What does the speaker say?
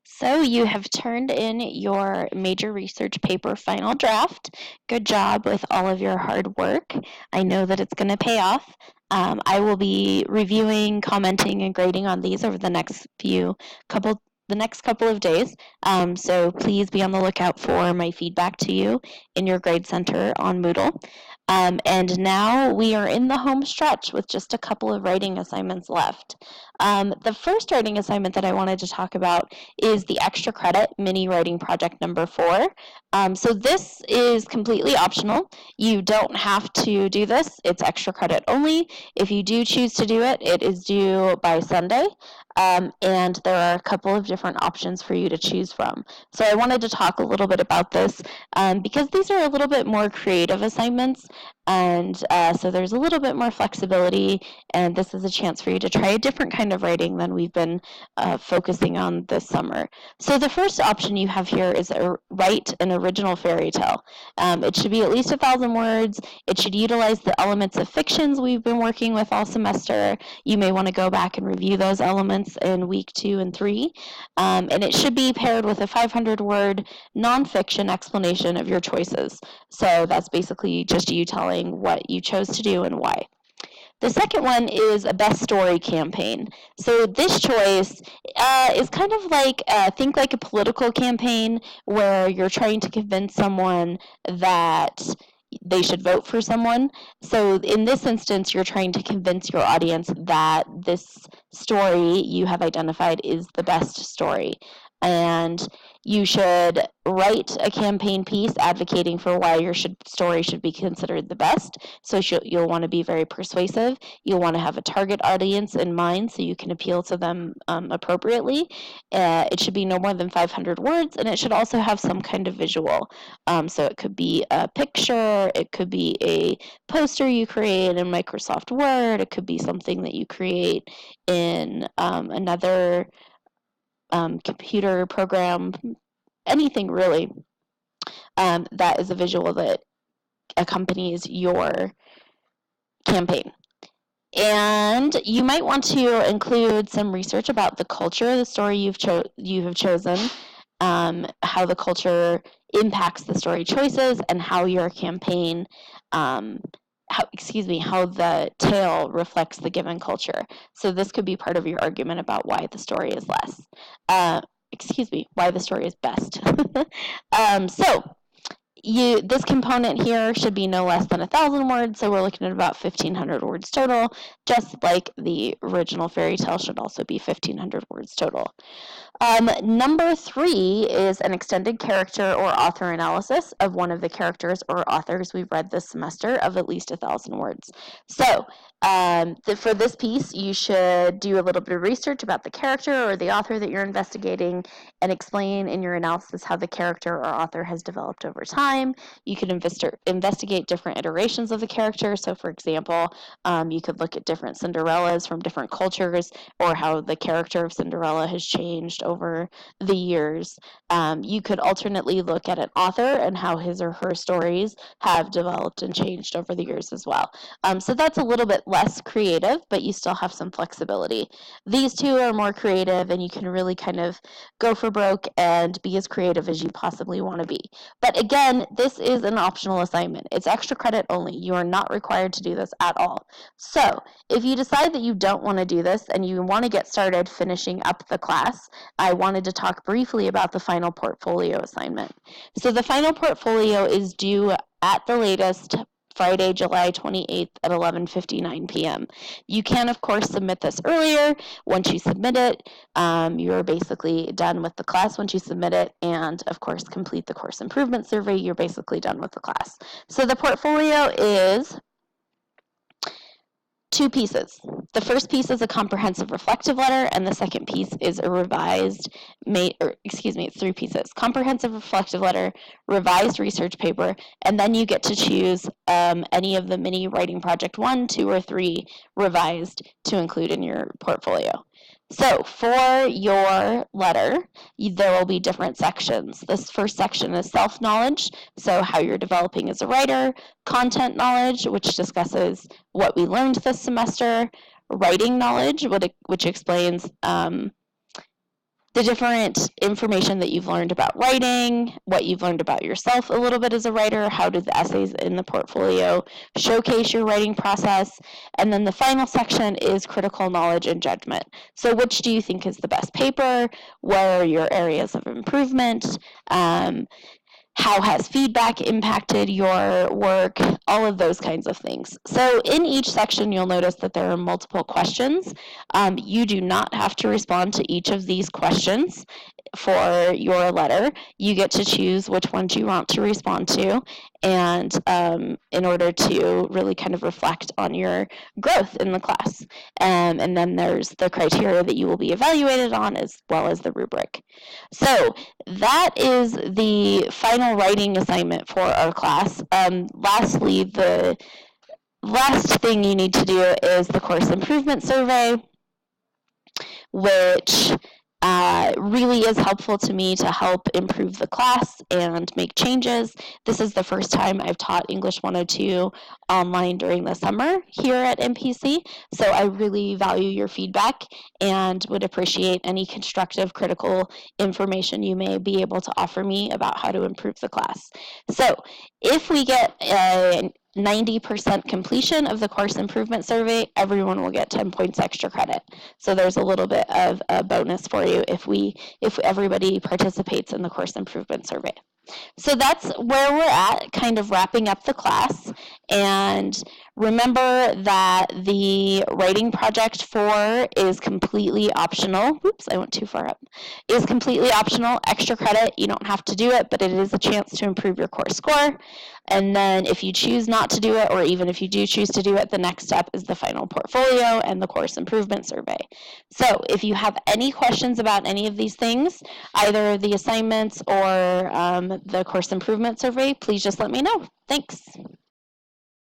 So you have turned in your major research paper final draft. Good job with all of your hard work. I know that it's going to pay off. I will be reviewing, commenting, and grading on these over the next couple of days. So please be on the lookout for my feedback to you in your grade center on Moodle. And now we are in the home stretch with just a couple of writing assignments left. The first writing assignment that I wanted to talk about is the extra credit mini writing project number 4. So this is completely optional. You don't have to do this. It's extra credit only. If you do choose to do it, it is due by Sunday. And there are a couple of different options for you to choose from. So I wanted to talk a little bit about this because these are a little bit more creative assignments, and so there's a little bit more flexibility, and this is a chance for you to try a different kind of writing than we've been focusing on this summer. So the first option you have here is write an original fairy tale. It should be at least 1,000 words. It should utilize the elements of fictions we've been working with all semester. You may want to go back and review those elements in week 2 and 3. And it should be paired with a 500-word nonfiction explanation of your choices. So that's basically just you telling what you chose to do and why. The second one is a best story campaign. So this choice is kind of like, think like a political campaign where you're trying to convince someone that they should vote for someone. So in this instance, you're trying to convince your audience that this story you have identified is the best story. And you should write a campaign piece advocating for why your story should be considered the best. So you'll want to be very persuasive. You'll want to have a target audience in mind so you can appeal to them appropriately. It should be no more than 500 words, and it should also have some kind of visual. So it could be a picture, it could be a poster you create in Microsoft Word, it could be something that you create in another computer program, anything really that is a visual that accompanies your campaign. And you might want to include some research about the culture of the story you have chosen, how the culture impacts the story choices, and how your campaign how the tale reflects the given culture. So this could be part of your argument about why the story is why the story is best. This component here should be no less than 1,000 words, so we're looking at about 1,500 words total, just like the original fairy tale should also be 1,500 words total. Number 3 is an extended character or author analysis of one of the characters or authors we've read this semester of at least 1,000 words. So for this piece, you should do a little bit of research about the character or the author that you're investigating and explain in your analysis how the character or author has developed over time. You could investigate different iterations of the character. So for example, you could look at different Cinderellas from different cultures, or how the character of Cinderella has changed over the years. You could alternately look at an author and how his or her stories have developed and changed over the years as well. So that's a little bit less creative, but you still have some flexibility. These two are more creative, and you can really kind of go for broke and be as creative as you possibly want to be. But again, this is an optional assignment. It's extra credit only. You are not required to do this at all. So if you decide that you don't want to do this and you want to get started finishing up the class, I wanted to talk briefly about the final portfolio assignment. So the final portfolio is due at the latest Friday, July 28th at 11:59 p.m. You can, of course, submit this earlier. Once you submit it, you're basically done with the class once you submit it, and, of course, complete the course improvement survey. You're basically done with the class. So the portfolio is 2 pieces. The first piece is a comprehensive reflective letter, and the second piece is a it's 3 pieces. Comprehensive reflective letter, revised research paper, and then you get to choose any of the mini writing project 1, 2, or 3 revised to include in your portfolio. So for your letter, there will be different sections. This first section is self-knowledge, so how you're developing as a writer, content knowledge, which discusses what we learned this semester, writing knowledge, which explains the different information that you've learned about writing, what you've learned about yourself a little bit as a writer, how do the essays in the portfolio showcase your writing process, and then the final section is critical knowledge and judgment. So which do you think is the best paper? Where are your areas of improvement? How has feedback impacted your work? All of those kinds of things. So in each section, you'll notice that there are multiple questions. You do not have to respond to each of these questions for your letter. You get to choose which ones you want to respond to, and in order to really kind of reflect on your growth in the class. And then there's the criteria that you will be evaluated on, as well as the rubric. So that is the final writing assignment for our class. Lastly, the last thing you need to do is the course improvement survey, which really is helpful to me to help improve the class and make changes. This is the first time I've taught English 102 online during the summer here at MPC, so I really value your feedback and would appreciate any constructive, critical information you may be able to offer me about how to improve the class. So if we get 90% completion of the course improvement survey, everyone will get 10 points extra credit. So there's a little bit of a bonus for you if everybody participates in the course improvement survey. So that's where we're at, kind of wrapping up the class. And remember that the writing project 4 is completely optional. Oops, I went too far up. Is completely optional, extra credit. You don't have to do it, but it is a chance to improve your course score. And then if you choose not to do it, or even if you do choose to do it, the next step is the final portfolio and the course improvement survey. So if you have any questions about any of these things, either the assignments or the course improvement survey, please just let me know. Thanks.